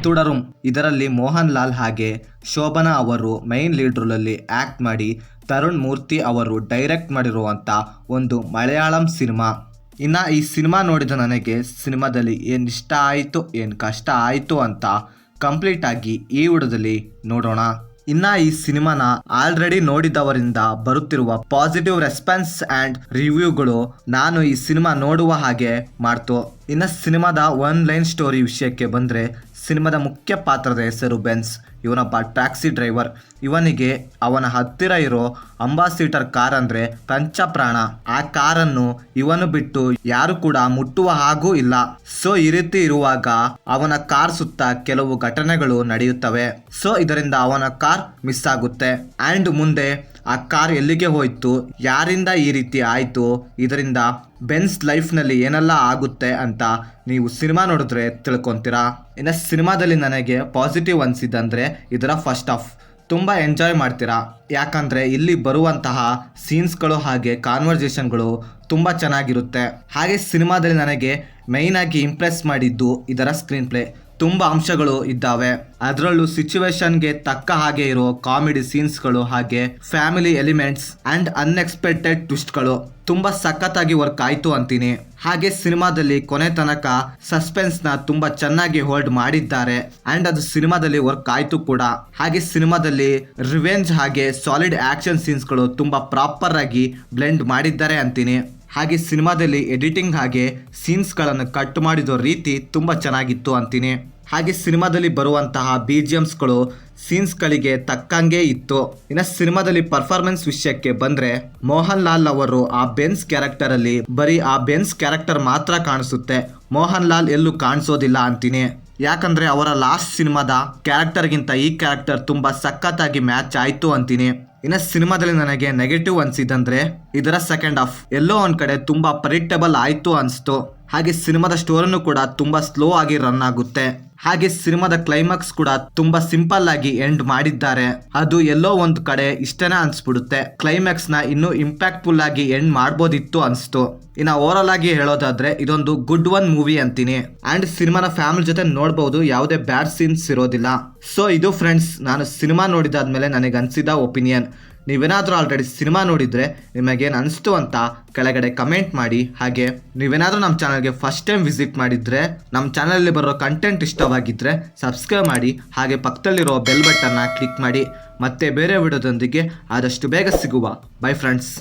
ತುಡರುಂ ಇದರಲ್ಲಿ ಮೋಹನ್ ಲಾಲ್ ಹಾಗೆ ಶೋಭನಾ ಅವರು ಮೈನ್ ಲೀಡ್ ರೋಲಲ್ಲಿ ಆ್ಯಕ್ಟ್ ಮಾಡಿ ತರುಣ್ ಮೂರ್ತಿ ಅವರು ಡೈರೆಕ್ಟ್ ಮಾಡಿರುವಂಥ ಒಂದು ಮಲಯಾಳಂ ಸಿನಿಮಾ. ಇನ್ನು ಈ ಸಿನಿಮಾ ನೋಡಿದ ನನಗೆ ಸಿನಿಮಾದಲ್ಲಿ ಏನು ಇಷ್ಟ ಆಯಿತು ಏನು ಕಷ್ಟ ಆಯಿತು ಅಂತ ಕಂಪ್ಲೀಟಾಗಿ ಈ ವಿಡಿಯೋದಲ್ಲಿ ನೋಡೋಣ. ಇನ್ನು ಈ ಸಿನಿಮಾನ ಆಲ್ರೆಡಿ ನೋಡಿದವರಿಂದ ಬರುತ್ತಿರುವ ಪಾಸಿಟಿವ್ ರೆಸ್ಪಾನ್ಸ್ ಆ್ಯಂಡ್ ರಿವ್ಯೂಗಳು ನಾನು ಈ ಸಿನಿಮಾ ನೋಡುವ ಹಾಗೆ ಮಾಡ್ತು. ಇನ್ನು ಸಿನಿಮಾದ ಒನ್ ಲೈನ್ ಸ್ಟೋರಿ ವಿಷಯಕ್ಕೆ ಬಂದರೆ, ಸಿನಿಮಾದ ಮುಖ್ಯ ಪಾತ್ರದ ಹೆಸರು ಬೆನ್ಸ್. ಇವನೊಬ್ಬ ಟ್ಯಾಕ್ಸಿ ಡ್ರೈವರ್. ಇವನಿಗೆ ಅವನ ಹತ್ತಿರ ಇರೋ ಅಂಬಾಸಿಡರ್ ಕಾರ್ ಅಂದರೆ ಪಂಚಪ್ರಾಣ. ಆ ಕಾರನ್ನು ಇವನು ಬಿಟ್ಟು ಯಾರು ಕೂಡ ಮುಟ್ಟುವ ಹಾಗೂ ಇಲ್ಲ. ಸೊ ಈ ರೀತಿ ಇರುವಾಗ ಅವನ ಕಾರ್ ಸುತ್ತ ಕೆಲವು ಘಟನೆಗಳು ನಡೆಯುತ್ತವೆ. ಸೊ ಇದರಿಂದ ಅವನ ಕಾರ್ ಮಿಸ್ ಆಗುತ್ತೆ. ಆ್ಯಂಡ್ ಮುಂದೆ ಆ ಕಾರ್ ಎಲ್ಲಿಗೆ ಹೋಯ್ತು, ಯಾರಿಂದ ಈ ರೀತಿ ಆಯಿತು, ಇದರಿಂದ ಬೆನ್ಸ್ ಲೈಫ್ನಲ್ಲಿ ಏನೆಲ್ಲ ಆಗುತ್ತೆ ಅಂತ ನೀವು ಸಿನಿಮಾ ನೋಡಿದ್ರೆ ತಿಳ್ಕೊತೀರಾ. ಇನ್ನು ಸಿನಿಮಾದಲ್ಲಿ ನನಗೆ ಪಾಸಿಟಿವ್ ಅನಿಸಿದ್ದಂದರೆ ಇದರ ಫಸ್ಟ್ ಹಾಫ್ ತುಂಬ ಎಂಜಾಯ್ ಮಾಡ್ತೀರಾ. ಯಾಕಂದರೆ ಇಲ್ಲಿ ಬರುವಂತಹ ಸೀನ್ಸ್ಗಳು ಹಾಗೆ ಕಾನ್ವರ್ಸೇಷನ್ಗಳು ತುಂಬ ಚೆನ್ನಾಗಿರುತ್ತೆ. ಹಾಗೆ ಸಿನಿಮಾದಲ್ಲಿ ನನಗೆ ಮೇಯ್ನಾಗಿ ಇಂಪ್ರೆಸ್ ಮಾಡಿದ್ದು ಇದರ ಸ್ಕ್ರೀನ್ ಪ್ಲೇ. ತುಂಬ ಅಂಶಗಳು ಇದ್ದಾವೆ. ಅದರಲ್ಲೂ ಸಿಚುವೇಶನ್ಗೆ ತಕ್ಕ ಹಾಗೆ ಇರೋ ಕಾಮಿಡಿ ಸೀನ್ಸ್ಗಳು ಹಾಗೆ ಫ್ಯಾಮಿಲಿ ಎಲಿಮೆಂಟ್ಸ್ ಆ್ಯಂಡ್ ಅನ್ಎಕ್ಸ್ಪೆಕ್ಟೆಡ್ ಟ್ವಿಸ್ಟ್ಗಳು ತುಂಬ ಸಖತ್ತಾಗಿ ವರ್ಕ್ ಆಯಿತು ಅಂತೀನಿ. ಹಾಗೆ ಸಿನಿಮಾದಲ್ಲಿ ಕೊನೆ ತನಕ ಸಸ್ಪೆನ್ಸ್ನ ತುಂಬ ಚೆನ್ನಾಗಿ ಹೋಲ್ಡ್ ಮಾಡಿದ್ದಾರೆ ಆ್ಯಂಡ್ ಅದು ಸಿನಿಮಾದಲ್ಲಿ ವರ್ಕ್ ಆಯಿತು ಕೂಡ. ಹಾಗೆ ಸಿನಿಮಾದಲ್ಲಿ ರಿವೆಂಜ್ ಹಾಗೆ ಸಾಲಿಡ್ ಆ್ಯಕ್ಷನ್ ಸೀನ್ಸ್ಗಳು ತುಂಬ ಪ್ರಾಪರ್ ಆಗಿ ಬ್ಲೆಂಡ್ ಮಾಡಿದ್ದಾರೆ ಅಂತೀನಿ. ಹಾಗೆ ಸಿನಿಮಾದಲ್ಲಿ ಎಡಿಟಿಂಗ್ ಹಾಗೆ ಸೀನ್ಸ್ಗಳನ್ನು ಕಟ್ ಮಾಡಿದ ರೀತಿ ತುಂಬ ಚೆನ್ನಾಗಿತ್ತು ಅಂತೀನಿ. ಹಾಗೆ ಸಿನಿಮಾದಲ್ಲಿ ಬರುವಂತಹ BGMsಗಳು ಸೀನ್ಸ್ಗಳಿಗೆ ತಕ್ಕಂಗೆ ಇತ್ತು. ಇನ್ನು ಸಿನಿಮಾದಲ್ಲಿ ಪರ್ಫಾರ್ಮೆನ್ಸ್ ವಿಷಯಕ್ಕೆ ಬಂದರೆ, ಮೋಹನ್ ಲಾಲ್ ಅವರು ಆ ಬೆನ್ಸ್ ಕ್ಯಾರೆಕ್ಟರಲ್ಲಿ ಬರೀ ಆ ಬೆನ್ಸ್ ಕ್ಯಾರೆಕ್ಟರ್ ಮಾತ್ರ ಕಾಣಿಸುತ್ತೆ. ಮೋಹನ್ ಲಾಲ್ ಎಲ್ಲೂ ಕಾಣಿಸೋದಿಲ್ಲ ಅಂತೀನಿ. ಯಾಕಂದರೆ ಅವರ ಲಾಸ್ಟ್ ಸಿನಿಮಾದ ಕ್ಯಾರೆಕ್ಟರ್ಗಿಂತ ಈ ಕ್ಯಾರೆಕ್ಟರ್ ತುಂಬ ಸಖತ್ತಾಗಿ ಮ್ಯಾಚ್ ಆಯಿತು ಅಂತೀನಿ. ಇನ್ನು ಸಿನಿಮಾದಲ್ಲಿ ನನಗೆ ನೆಗೆಟಿವ್ ಅನಿಸಿದಂದರೆ ಇದರ ಸೆಕೆಂಡ್ ಹಾಫ್ ಎಲ್ಲೋ ಒಂದು ಕಡೆ ತುಂಬ ಪ್ರೆಡಿಕ್ಟಬಲ್ ಆಯಿತು ಅನಿಸ್ತು. ಹಾಗೆ ಸಿನಿಮಾದ ಸ್ಟೋರಿನೂ ಕೂಡ ತುಂಬ ಸ್ಲೋ ಆಗಿ ರನ್ ಆಗುತ್ತೆ. ಹಾಗೆ ಸಿನಿಮಾದ ಕ್ಲೈಮ್ಯಾಕ್ಸ್ ಕೂಡ ತುಂಬಾ ಸಿಂಪಲ್ ಆಗಿ ಎಂಡ್ ಮಾಡಿದ್ದಾರೆ. ಅದು ಎಲ್ಲೋ ಒಂದು ಕಡೆ ಇಷ್ಟನೇ ಅನ್ಸ್ಬಿಡುತ್ತೆ. ಕ್ಲೈಮ್ಯಾಕ್ಸ್ನ ಇನ್ನೂ ಇಂಪ್ಯಾಕ್ಟ್ಫುಲ್ ಆಗಿ ಎಂಡ್ ಮಾಡ್ಬೋದಿತ್ತು ಅನಿಸ್ತು. ಇನ್ನು ಓವರಾಲ್ ಆಗಿ ಹೇಳೋದಾದ್ರೆ ಇದೊಂದು ಗುಡ್ ಒನ್ ಮೂವಿ ಅಂತೀನಿ. ಆ್ಯಂಡ್ ಸಿನಿಮಾನ ಫ್ಯಾಮಿಲಿ ಜೊತೆ ನೋಡ್ಬೋದು, ಯಾವುದೇ ಬ್ಯಾಡ್ ಸೀನ್ಸ್ ಇರೋದಿಲ್ಲ. ಸೊ ಇದು ಫ್ರೆಂಡ್ಸ್, ನಾನು ಸಿನಿಮಾ ನೋಡಿದಾದ್ಮೇಲೆ ನನಗೆ ಅನಿಸಿದ ಒಪಿನಿಯನ್. ನೀವೇನಾದರೂ ಆಲ್ರೆಡಿ ಸಿನಿಮಾ ನೋಡಿದರೆ ನಿಮಗೇನು ಅನಿಸ್ತು ಅಂತ ಕೆಳಗಡೆ ಕಮೆಂಟ್ ಮಾಡಿ. ಹಾಗೆ ನೀವೇನಾದರೂ ನಮ್ಮ ಚಾನಲ್ಗೆ ಫಸ್ಟ್ ಟೈಮ್ ವಿಸಿಟ್ ಮಾಡಿದರೆ, ನಮ್ಮ ಚಾನಲಲ್ಲಿ ಬರೋ ಕಂಟೆಂಟ್ ಇಷ್ಟವಾಗಿದ್ದರೆ ಸಬ್ಸ್ಕ್ರೈಬ್ ಮಾಡಿ. ಹಾಗೆ ಪಕ್ಕದಲ್ಲಿರೋ ಬೆಲ್ ಬಟನ್ನ ಕ್ಲಿಕ್ ಮಾಡಿ. ಮತ್ತೆ ಬೇರೆ ವಿಡಿಯೋದೊಂದಿಗೆ ಆದಷ್ಟು ಬೇಗ ಸಿಗುವ. By friends.